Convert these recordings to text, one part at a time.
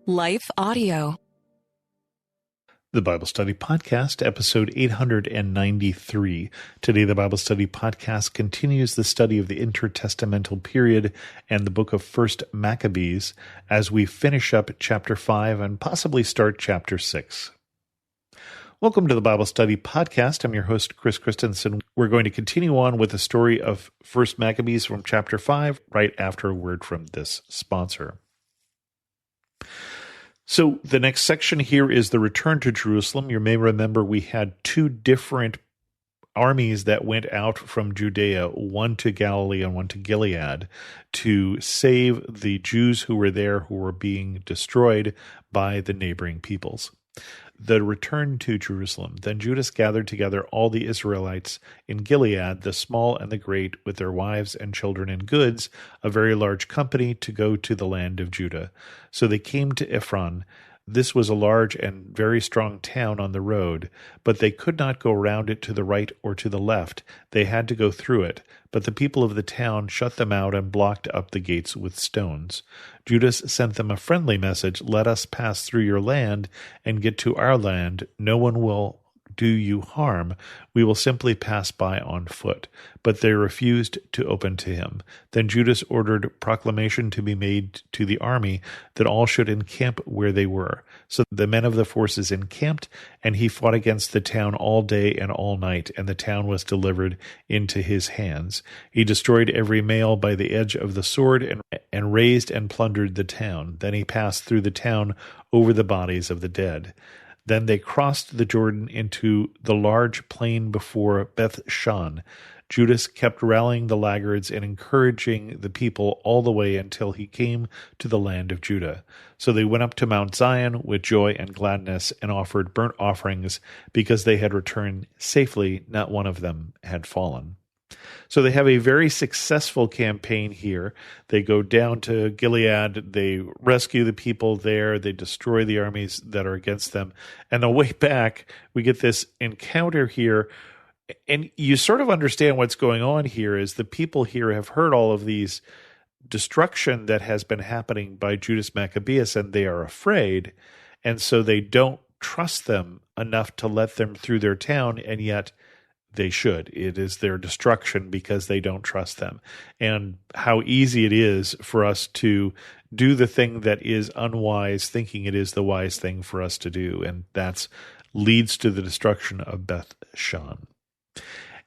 Life Audio. The Bible Study Podcast, episode 893. Today, the Bible Study Podcast continues the study of the intertestamental period and the book of 1st Maccabees as we finish up chapter 5 and possibly start chapter 6. Welcome to the Bible Study Podcast. I'm your host, Chris Christensen. We're going to continue on with the story of 1st Maccabees from chapter 5 right after a word from this sponsor. So the next section here is the return to Jerusalem. You may remember we had two different armies that went out from Judea, one to Galilee and one to Gilead, to save the Jews who were there who were being destroyed by the neighboring peoples. The return to Jerusalem. Then Judas gathered together all the Israelites in Gilead, the small and the great, with their wives and children and goods, a very large company, to go to the land of Judah. So they came to Ephron. This was a large and very strong town on the road, but they could not go round it to the right or to the left. They had to go through it. But the people of the town shut them out and blocked up the gates with stones. Judas sent them a friendly message, "Let us pass through your land and get to our land. No one will do you harm. We will simply pass by on foot." But they refused to open to him. Then Judas ordered proclamation to be made to the army that all should encamp where they were. So the men of the forces encamped, and he fought against the town all day and all night, and the town was delivered into his hands. He destroyed every male by the edge of the sword and razed and plundered the town. Then he passed through the town over the bodies of the dead. Then they crossed the Jordan into the large plain before Beth-shan. Judas kept rallying the laggards and encouraging the people all the way until he came to the land of Judah. So they went up to Mount Zion with joy and gladness and offered burnt offerings because they had returned safely. Not one of them had fallen. So they have a very successful campaign here. They go down to Gilead, they rescue the people there, they destroy the armies that are against them. And on the way back, we get this encounter here, and you sort of understand what's going on here is the people here have heard all of these destruction that has been happening by Judas Maccabeus, and they are afraid, and so they don't trust them enough to let them through their town, and yet they should. It is their destruction because they don't trust them. And how easy it is for us to do the thing that is unwise, thinking it is the wise thing for us to do. And that leads to the destruction of Beth-shan.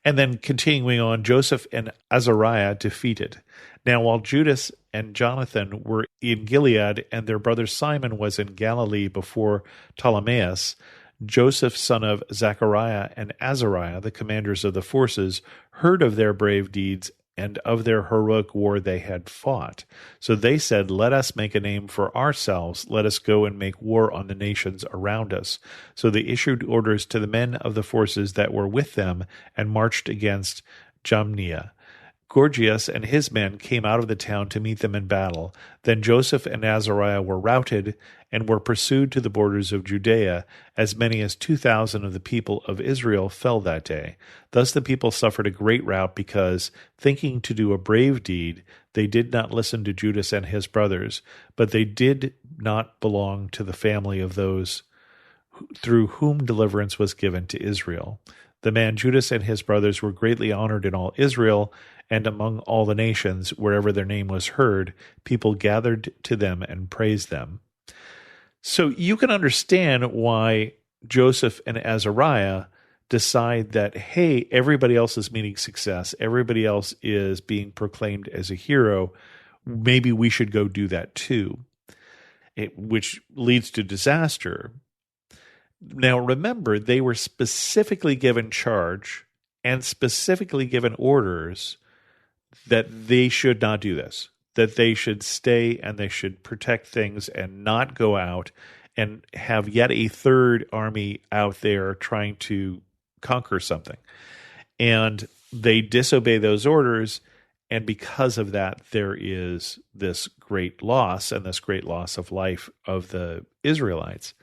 And then continuing on, Joseph and Azariah defeated. Now, while Judas and Jonathan were in Gilead and their brother Simon was in Galilee before Ptolemais, Joseph, son of Zechariah, and Azariah, the commanders of the forces, heard of their brave deeds and of their heroic war they had fought. So they said, "Let us make a name for ourselves. Let us go and make war on the nations around us." So they issued orders to the men of the forces that were with them and marched against Jamnia. Gorgias and his men came out of the town to meet them in battle. Then Joseph and Azariah were routed and were pursued to the borders of Judea. As many as 2,000 of the people of Israel fell that day. Thus the people suffered a great rout because, thinking to do a brave deed, they did not listen to Judas and his brothers, but they did not belong to the family of those through whom deliverance was given to Israel. The man Judas and his brothers were greatly honored in all Israel, and among all the nations, wherever their name was heard, people gathered to them and praised them. So you can understand why Joseph and Azariah decide that, hey, everybody else is meeting success, everybody else is being proclaimed as a hero, maybe we should go do that too, which leads to disaster. Now remember, they were specifically given charge and specifically given orders that they should not do this, that they should stay and they should protect things and not go out and have yet a third army out there trying to conquer something. And they disobey those orders, and because of that, there is this great loss and this great loss of life of the Israelites.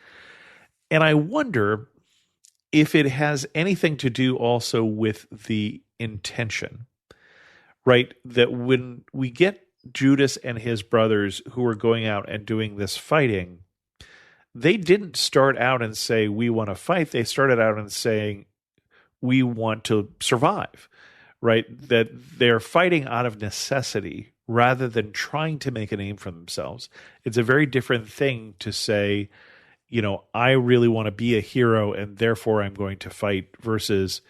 And I wonder if it has anything to do also with the intention, right? That when we get Judas and his brothers who are going out and doing this fighting, they didn't start out and say, we want to fight. They started out and saying, we want to survive, right? That they're fighting out of necessity rather than trying to make a name for themselves. It's a very different thing to say, I really want to be a hero and therefore I'm going to fight, versus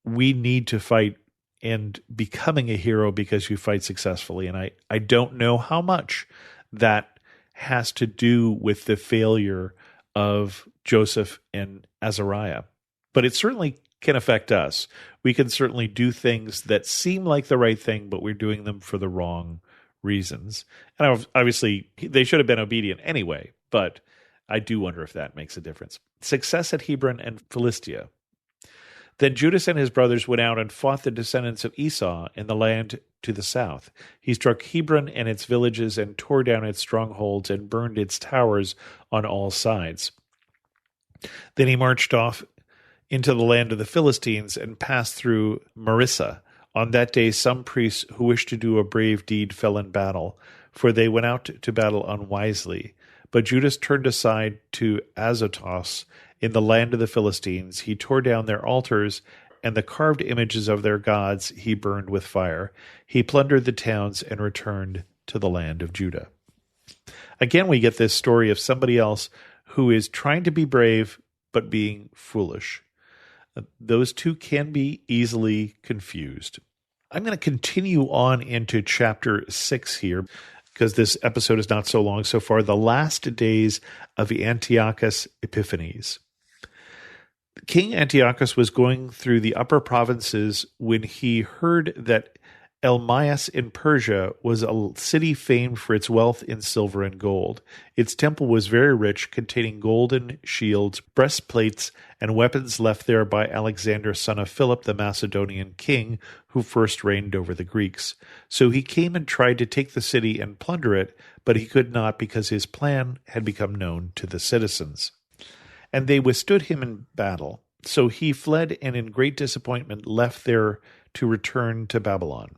we need to fight and becoming a hero because you fight successfully. And I don't know how much that has to do with the failure of Joseph and Azariah, but it certainly can affect us. We can certainly do things that seem like the right thing, but we're doing them for the wrong reasons. And obviously, they should have been obedient anyway, but I do wonder if that makes a difference. Success at Hebron and Philistia. Then Judas and his brothers went out and fought the descendants of Esau in the land to the south. He struck Hebron and its villages and tore down its strongholds and burned its towers on all sides. Then he marched off into the land of the Philistines and passed through Marissa. On that day some priests who wished to do a brave deed fell in battle, for they went out to battle unwisely. But Judas turned aside to Azotus in the land of the Philistines. He tore down their altars, and the carved images of their gods he burned with fire. He plundered the towns and returned to the land of Judah. Again, we get this story of somebody else who is trying to be brave, but being foolish. Those two can be easily confused. I'm going to continue on into chapter 6 here, because this episode is not so long so far. The last days of Antiochus Epiphanes. King Antiochus was going through the upper provinces when he heard that Elmias in Persia was a city famed for its wealth in silver and gold. Its temple was very rich, containing golden shields, breastplates, and weapons left there by Alexander, son of Philip, the Macedonian king, who first reigned over the Greeks. So he came and tried to take the city and plunder it, but he could not, because his plan had become known to the citizens. And they withstood him in battle. So he fled and in great disappointment left there to return to Babylon.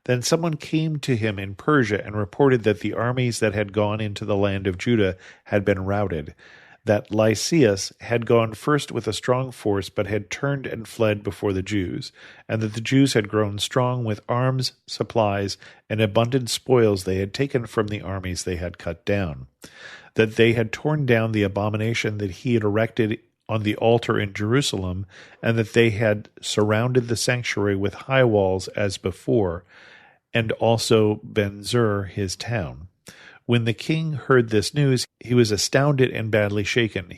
Then someone came to him in Persia and reported that the armies that had gone into the land of Judah had been routed, that Lysias had gone first with a strong force but had turned and fled before the Jews, and that the Jews had grown strong with arms, supplies, and abundant spoils they had taken from the armies they had cut down, that they had torn down the abomination that he had erected on the altar in Jerusalem, and that they had surrounded the sanctuary with high walls as before, and also Ben-Zur, his town. When the king heard this news, he was astounded and badly shaken.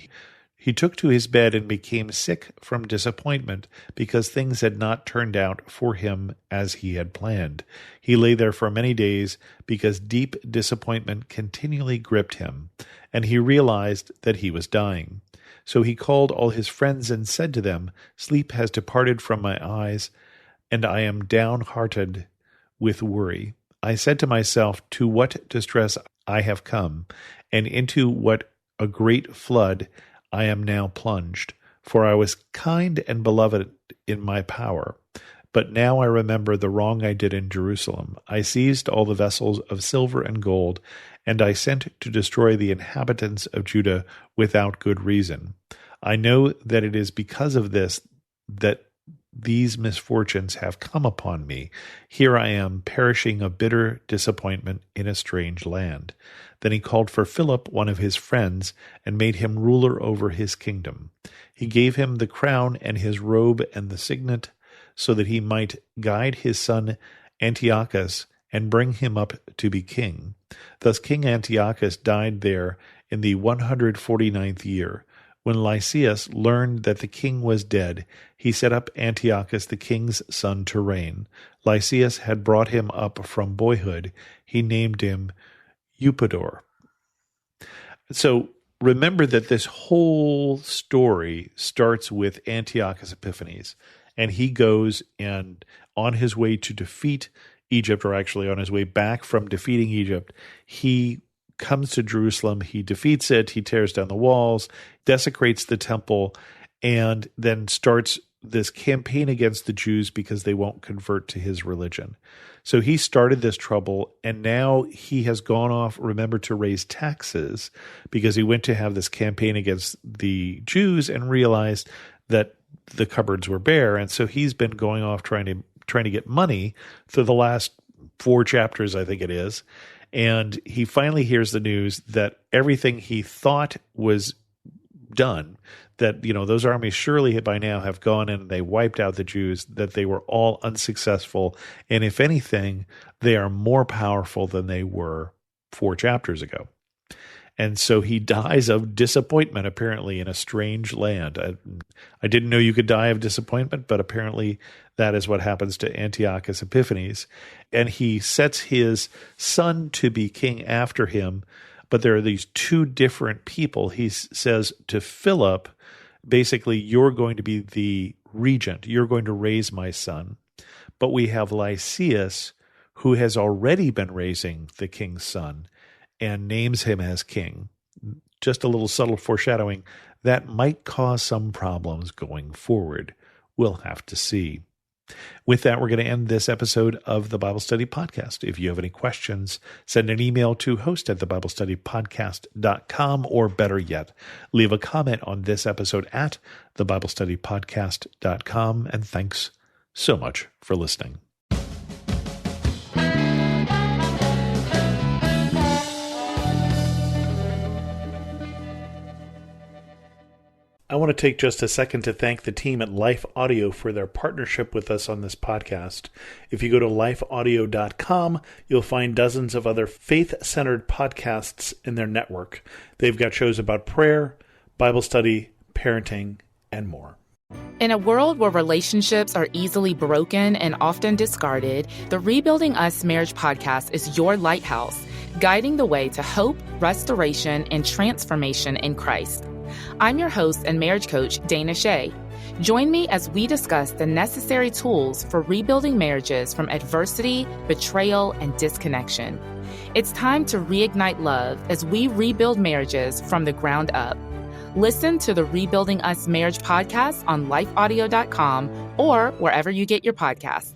He took to his bed and became sick from disappointment, because things had not turned out for him as he had planned. He lay there for many days, because deep disappointment continually gripped him, and he realized that he was dying. So he called all his friends and said to them, "Sleep has departed from my eyes, and I am downhearted with worry. I said to myself, to what distress I have come, and into what a great flood I am now plunged. For I was kind and beloved in my power. But now I remember the wrong I did in Jerusalem. I seized all the vessels of silver and gold, and I sent to destroy the inhabitants of Judah without good reason. I know that it is because of this that these misfortunes have come upon me. Here I am, perishing of bitter disappointment in a strange land." Then he called for Philip, one of his friends, and made him ruler over his kingdom. He gave him the crown and his robe and the signet, so that he might guide his son Antiochus and bring him up to be king. Thus King Antiochus died there in the 149th year. When Lysias learned that the king was dead, he set up Antiochus the king's son to reign. Lysias had brought him up from boyhood. He named him Eupedor. So remember that this whole story starts with Antiochus Epiphanes, and he goes and on his way to defeat Egypt, or actually on his way back from defeating Egypt, he comes to Jerusalem, he defeats it, he tears down the walls, desecrates the temple, and then starts this campaign against the Jews because they won't convert to his religion. So he started this trouble, and now he has gone off, remember, to raise taxes because he went to have this campaign against the Jews and realized that the cupboards were bare. And so he's been going off trying to get money through the last 4 chapters, I think it is. And he finally hears the news that everything he thought was done, that, those armies surely by now have gone in and they wiped out the Jews, that they were all unsuccessful. And if anything, they are more powerful than they were 4 chapters ago. And so he dies of disappointment, apparently, in a strange land. I didn't know you could die of disappointment, but apparently that is what happens to Antiochus Epiphanes. And he sets his son to be king after him. But there are these 2 different people. He says to Philip, basically, you're going to be the regent. You're going to raise my son. But we have Lysias, who has already been raising the king's son, and names him as king. Just a little subtle foreshadowing that might cause some problems going forward. We'll have to see. With that, we're going to end this episode of the Bible Study Podcast. If you have any questions, send an email to host@thebiblestudypodcast.com, or better yet, leave a comment on this episode at thebiblestudypodcast.com. And thanks so much for listening. I want to take just a second to thank the team at Life Audio for their partnership with us on this podcast. If you go to lifeaudio.com, you'll find dozens of other faith-centered podcasts in their network. They've got shows about prayer, Bible study, parenting, and more. In a world where relationships are easily broken and often discarded, the Rebuilding Us Marriage podcast is your lighthouse, guiding the way to hope, restoration, and transformation in Christ. I'm your host and marriage coach, Dana Shea. Join me as we discuss the necessary tools for rebuilding marriages from adversity, betrayal, and disconnection. It's time to reignite love as we rebuild marriages from the ground up. Listen to the Rebuilding Us Marriage podcast on lifeaudio.com or wherever you get your podcasts.